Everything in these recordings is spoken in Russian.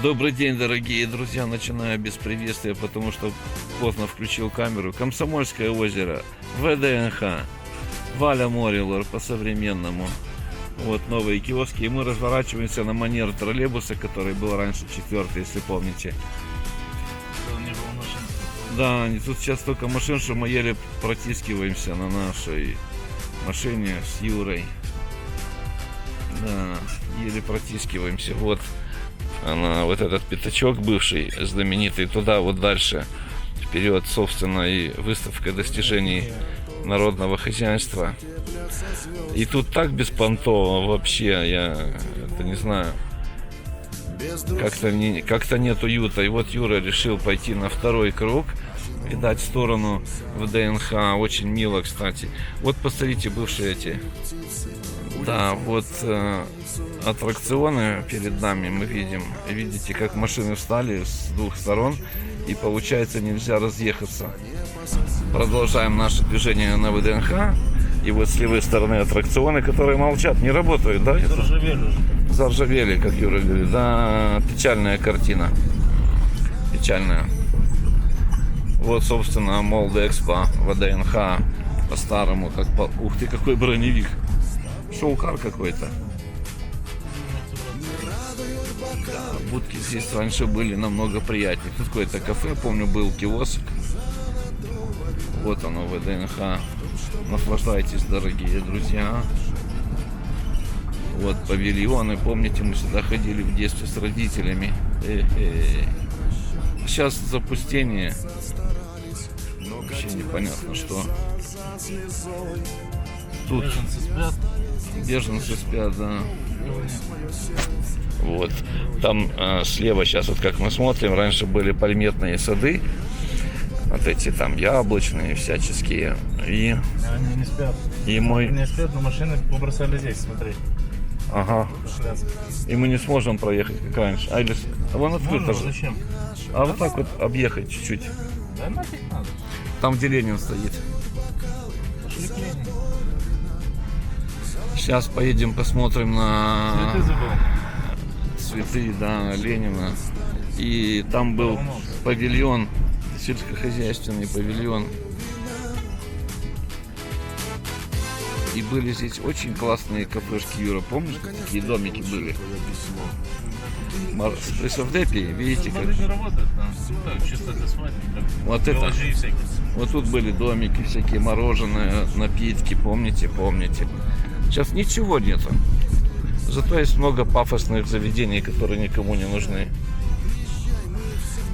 Добрый день, дорогие друзья. Начинаю без приветствия, потому что поздно включил камеру. Комсомольское озеро, ВДНХ, Валя Морилор по-современному. Вот новые киоски. И мы разворачиваемся на манер троллейбуса, который был раньше 4-й, если помните. Да, тут сейчас столько машин, что мы еле протискиваемся на нашей машине с Юрой. Да, еле протискиваемся. Вот она, вот этот пятачок бывший, знаменитый, туда вот дальше, вперед, собственно, и выставка достижений народного хозяйства. И тут так беспонтово вообще, я это не знаю, как-то нет уюта. И вот Юра решил пойти на второй круг и дать в сторону ВДНХ. Очень мило, кстати. Вот посмотрите, бывшие эти. Да, вот аттракционы перед нами мы видим. Видите, как машины встали с двух сторон, и получается нельзя разъехаться. Продолжаем наше движение на ВДНХ. И вот с левой стороны аттракционы, которые молчат, не работают, да? Заржавели уже. Заржавели, как Юра говорит. Да, печальная картина. Печальная. Вот, собственно, Молдэкспо, ВДНХ по-старому, как по... Ух ты, какой броневик. Шоу-кар какой-то. Да, будки здесь раньше были намного приятнее. Тут какое-то кафе, помню, был киоск. Вот оно, ВДНХ. Наслаждайтесь, дорогие друзья. Вот павильоны. Помните, мы сюда ходили в детстве с родителями. Сейчас запустение. Вообще непонятно, что. Тут беженцы спят, да. Вот. Там слева сейчас, вот как мы смотрим, раньше были пальметные сады. Вот эти там яблочные всяческие. И они не спят. И мой... Они не спят, но машины побросали здесь, смотри. Ага. И мы не сможем проехать, как раньше. А, или... а вон открыто же. Зачем? А вот так вот объехать чуть-чуть. Да нафиг надо. Там, где Ленин стоит. Пошли к Ленину. Сейчас поедем посмотрим на Цветы забыл. цветы, да, Ленина. И там был павильон, сельскохозяйственный павильон. И были здесь очень классные кафешки, Юра. Помнишь, какие домики были? С присовдепи, видите, как... Не работает, там. Так, чисто для свадьбы. Вот это. Вот тут были домики, всякие мороженое, напитки, помните? Сейчас ничего нету. Зато есть много пафосных заведений, которые никому не нужны.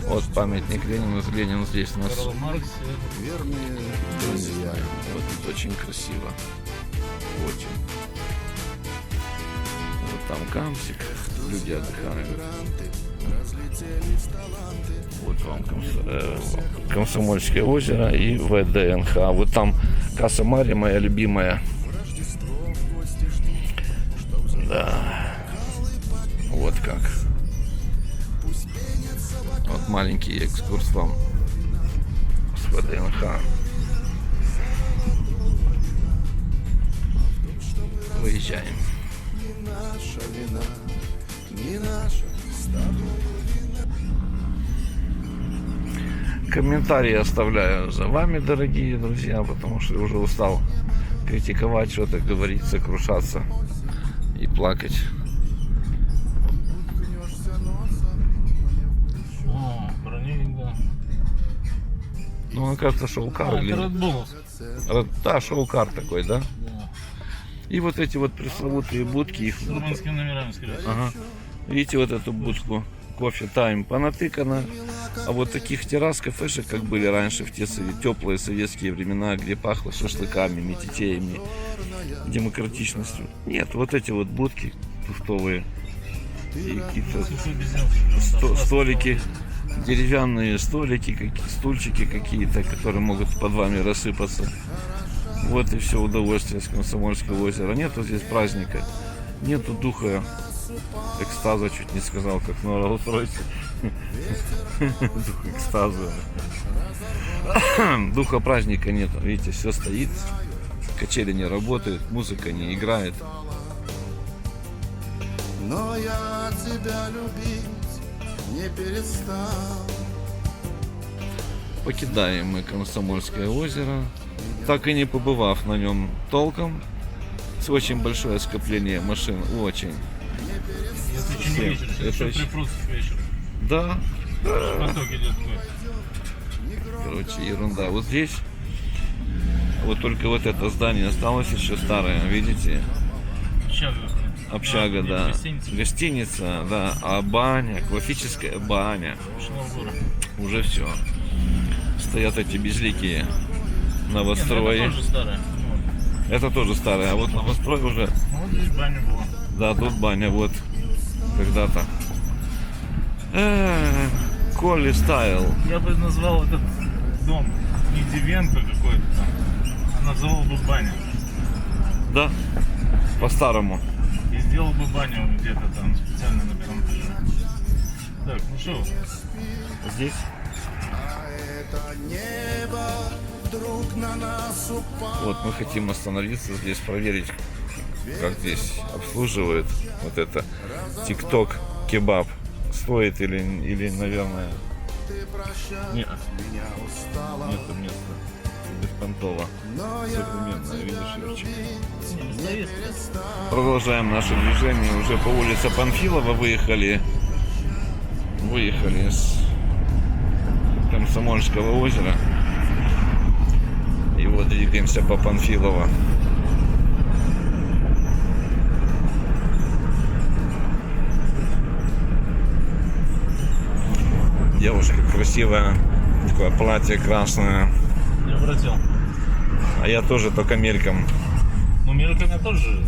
Вот памятник Ленину. Ленин здесь у нас. Не знаю. Вот тут очень красиво. Очень. Вот там камсик. Люди отдыхают. Вот вам Комсомольское озеро и ВДНХ. Вот там Касса Марья, моя любимая. Да. Вот как. Вот маленький экскурс вам с ВДНХ. Выезжаем. Комментарии оставляю за вами, дорогие друзья, потому что я уже устал критиковать, что-то говорить, сокрушаться и плакать. О, броневик, да. Ну, он кажется, шоу-кар или... Да, шоу-кар такой, да? Да. И вот эти вот пресловутые будки, их... С румынскими номерами, скорее всего. Ага. Видите, вот эту будку кофе тайм понатыкано. А вот таких террас, кафешек, как были раньше в те теплые советские времена, где пахло шашлыками, метитеями, демократичностью, нет. Вот эти вот будки туфтовые и какие-то столики, деревянные столики, стульчики какие-то, которые могут под вами рассыпаться. Вот и все удовольствие с Комсомольского озера. Нету здесь праздника, нету духа экстаза, чуть не сказал, как на Роллс-Ройсе. Дух экстаза. Духа праздника нет. Видите, все стоит. Качели не работают, музыка не играет. Но я тебя любить не перестал. Покидаем мы Комсомольское озеро, так и не побывав на нем толком. Очень большое скопление машин, очень. Если еще не вечер, Это еще еще- припрутся к вечеру. Да, Поток идет такой. короче, ерунда. Вот здесь, вот только вот это здание осталось еще старое, видите? Общага. Общага, Да, да. гостиница. Гостиница, да. А баня, классическая баня. Ушла в гору. Уже все. Стоят эти безликие Не, ну новострои. это тоже старое. Вот. Это тоже старое, а вот новострой уже. Ну, вот здесь баня была. Да, тут баня, вот. Когда-то. Колли Стайл. Я бы назвал этот дом не Дивенко какой-то там, а назвал бы баня. Да, по-старому. И сделал бы баню где-то там специально на первом этаже. Так, ну что, Здесь А это небо вдруг на нас упало. вот мы хотим остановиться здесь, проверить, как здесь обслуживают вот это TikTok кебаб. Стоит или наверное, Ты прощай, нет, меня устала. нету места. Беспонтово. Но я Современное, видишь, Юрчик. место есть? Продолжаем наше движение. Уже по улице Панфилова выехали с Комсомольского озера. И вот двигаемся по Панфилова. Девушка красивая, такое платье красное. Не обратил. А я тоже только мельком. Ну, Мирка тоже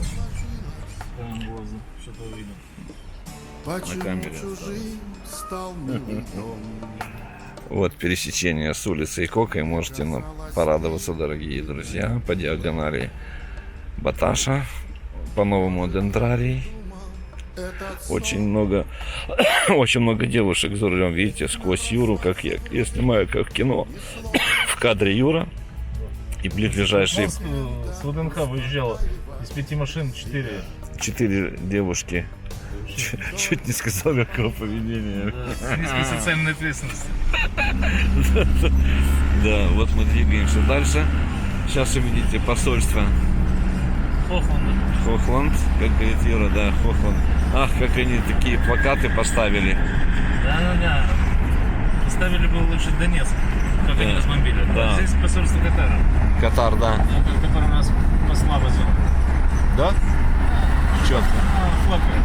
краем глаза что-то увидел. почему камере чужим стал милый дом. Вот пересечение с улицей Кокой. Можете порадоваться, дорогие друзья, по диагонали Баташа, по-новому Дендрарий. Очень много девушек за рулем, видите, сквозь Юру, как я снимаю как кино. В кадре Юра и ближайшие С ВДНХ выезжало из 5 машин 4. 4 девушки. Чуть не сказал, какого поведения. С низкой социальной ответственностью. Да, вот мы двигаемся дальше. Сейчас увидите посольство Хохланда. Хохланд, как говорит Юра, да, Хохланд. Ах, как они такие плакаты поставили. Да. Поставили бы лучше Донецк, как они разбомбили. Да. А здесь посольство Катара, Катар, да. который нас посла возил. Да? Четко. Флакает.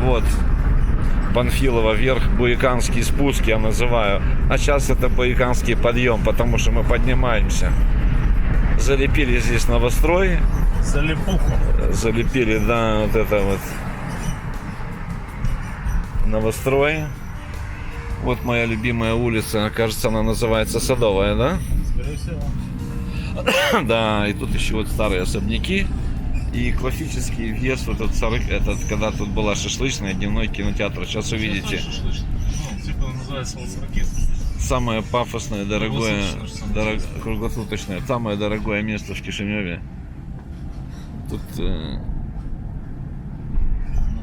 Вот. Панфилова вверх, Буяканский спуск я называю. А сейчас это Буяканский подъем, потому что мы поднимаемся. Залепили здесь новострой. Залипуху. Залепили, да, вот это вот новострой. Вот моя любимая улица, кажется, она называется Садовая, да? Скорее всего. Да, и тут еще вот старые особняки. И классический въезд в этот, когда тут была шашлычная, дневной кинотеатр. Сейчас увидите. Шашлычный. Ну, типа называется Лосракет. Самое пафосное, дорогое, Круглосуточное, круглосуточное, самое дорогое место в Кишиневе. Тут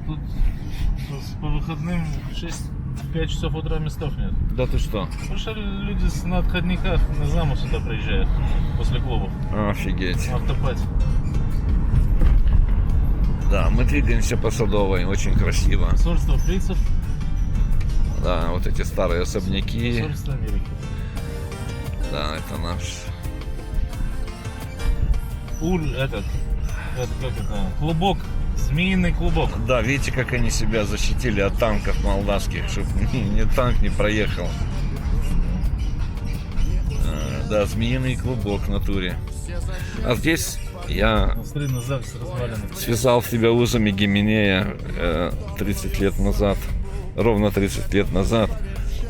Ну, тут по выходным 6-5 часов утра местов нет. да ты что? Потому что люди на отходниках на замок сюда приезжают после клубов. Офигеть. Автопати. Да, мы двигаемся по Садовой, очень красиво. Посольство фрицев, Да, вот эти старые особняки. посольство Америки. Да, это наш. Это как это? Клубок. Змеиный клубок. Да, видите, как они себя защитили от танков молдавских, чтобы ни танк не проехал. Да, змеиный клубок в натуре. А здесь я Смотри, на ЗАГС развалины. связал себя узами Гименея 30 лет назад, ровно 30 лет назад,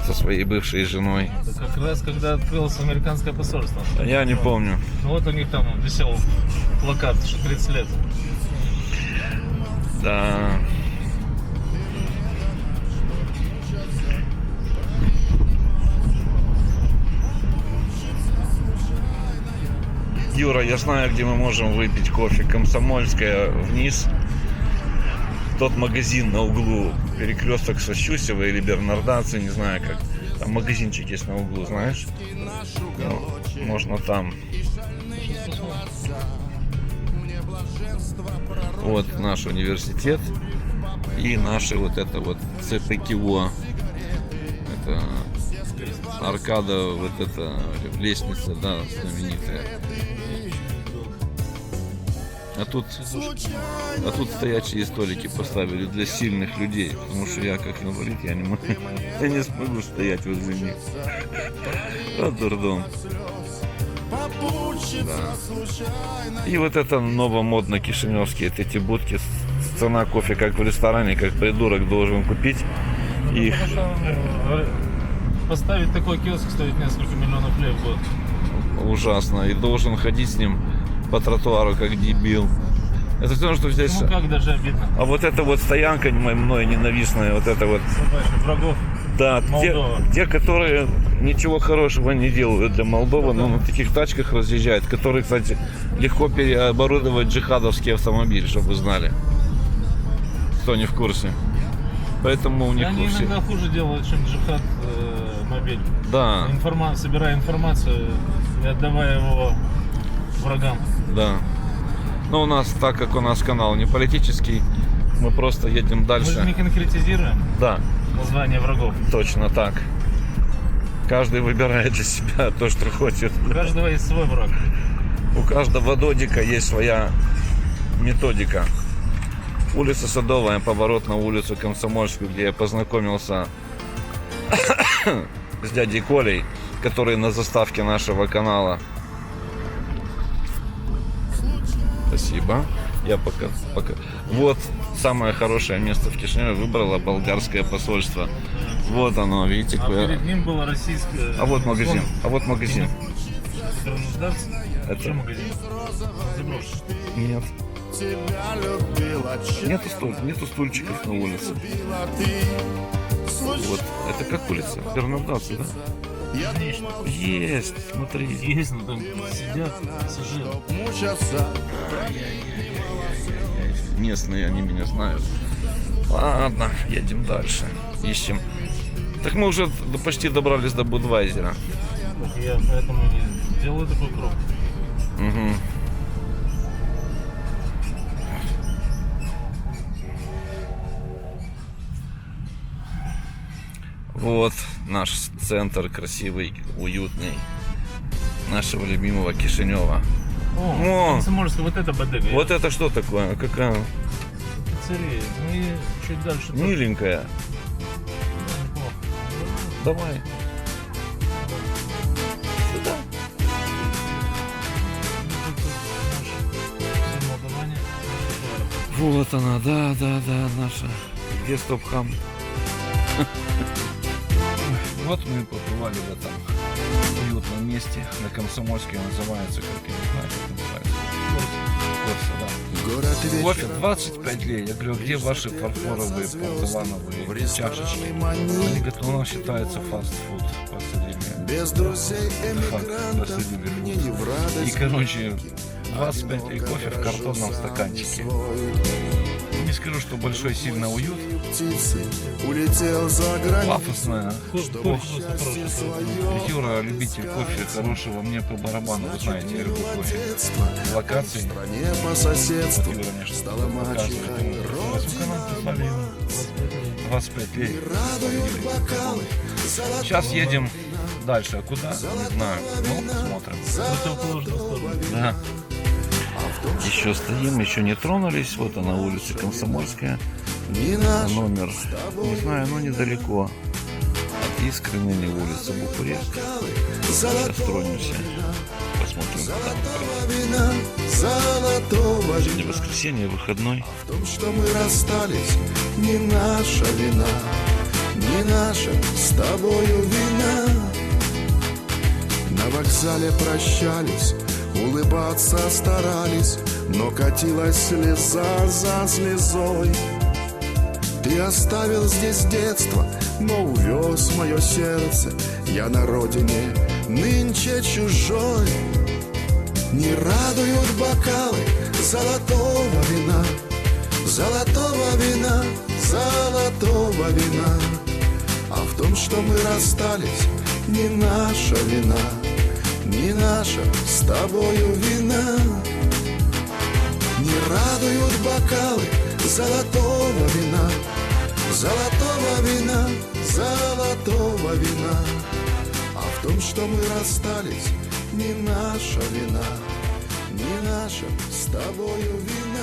со своей бывшей женой. Это как раз когда открылось американское посольство. Я не помню. Ну вот у них там висел плакат, что 30 лет. Да. Юра, я знаю, где мы можем выпить кофе. Комсомольская вниз. тот магазин на углу, перекресток Сощусева или Бернарданца, не знаю как. Там магазинчик есть на углу, знаешь? Ну, можно там. Вот наш университет и наши вот это вот ЦПКО. Это аркада, вот эта лестница, да, знаменитая. А тут стоячие столики поставили для сильных людей, потому что я как инвалид, я не смогу стоять возле них. Вот дурдом. Да. И вот это новомодно кишиневские эти будки. Цена кофе как в ресторане, как придурок должен купить. Их Поставить такой киоск стоит несколько миллионов лев в год. ужасно. И должен ходить с ним по тротуару как дебил. Это все, что здесь. Ну как даже обидно. А вот эта вот стоянка мной ненавистная, вот это вот. Собачьих врагов. Да, Молдова. те, которые ничего хорошего не делают для Молдовы, но на таких тачках разъезжают, которые, кстати, легко переоборудовать джихадовский автомобиль, чтобы вы знали. Кто не в курсе. Поэтому у них Они все. иногда хуже делают, чем джихад мобиль. Да, Собирая информацию и отдавая его врагам. да. Но у нас, так как у нас канал не политический, мы просто едем Мы дальше. же не конкретизируем Да, название врагов. точно так. Каждый выбирает для себя то, что хочет. У каждого есть свой враг. У каждого додика есть своя методика. Улица Садовая, поворот на улицу Комсомольскую, где я познакомился с дядей Колей, который на заставке нашего канала. Спасибо. Я пока. Вот самое хорошее место в Кишиневе выбрало болгарское посольство. Вот оно, видите, А какое. перед ним было российское... А вот магазин. А вот магазин. Это магазин. Заброшен. Нет. Тебя любила, Нету стульчиков на улице. любила ты. Вот. Это как улица? Бернарданца, да? Есть, смотри. Есть, но там сидят пассажиры. Мучаться, Местные, они меня знают. Ладно, едем дальше. Ищем. Так мы уже почти добрались до Будвайзера. Так я поэтому и делаю такой круг. Угу. Вот наш центр красивый, уютный. Нашего любимого Кишинева. О, Комсомольская, вот это бодега. Вот это что такое? Какая Пиццерия. Ну и чуть дальше. тоже. миленькая. Да, неплохо. Давай. Сюда. Все молдаване, наши товары. Вот она, да, наша. Где Стопхам? Вот мы побывали в этом уютном месте на Комсомольской, называется, как я не знаю, как называется. Корса, да. город Кофе вечера, 25 лет. Я говорю, где ваши фарфоровые порталановые чашечки? Они говорят, у нас считается фастфуд. Посадили. без друзей Факт, эмигрантов, посадили. мне не в И, радость. короче, 25 лет кофе в картонном стаканчике. Не скажу, что большой сильно уют. Птицы улетел за границу. Пафосная. Кофе просто хороший. Юра, любитель кофе хорошего, мне по барабану, вы знаете, я люблю кофе. Детство Локации. в стране по соседству Юра мне что-то стала мачехой. показывает. Сколько нам писали ему? 25 лет. Радуют бокалы, Сейчас едем дальше. А куда? Не знаю. Ну, посмотрим. Противоположную сторону. Да. Еще стоим, еще не тронулись. Вот она, улица Комсомольская. не наш. Номер, не знаю, но недалеко. От Искренней улица Букуревская. Сейчас тронемся. Посмотрим, куда мы проедем. Вина золотого Сегодня воскресенье, выходной. в том, что мы расстались, не наша вина, не наша с тобою вина. На вокзале прощались, улыбаться старались, но катилась слеза за слезой. Ты оставил здесь детство, но увез мое сердце. Я на родине нынче чужой. Не радуют бокалы золотого вина, золотого вина, золотого вина. А в том, что мы расстались, не наша вина, не наша с тобою вина. Не радуют бокалы золотого вина, золотого вина, золотого вина. А в том, что мы расстались, не наша вина, не наша с тобою вина.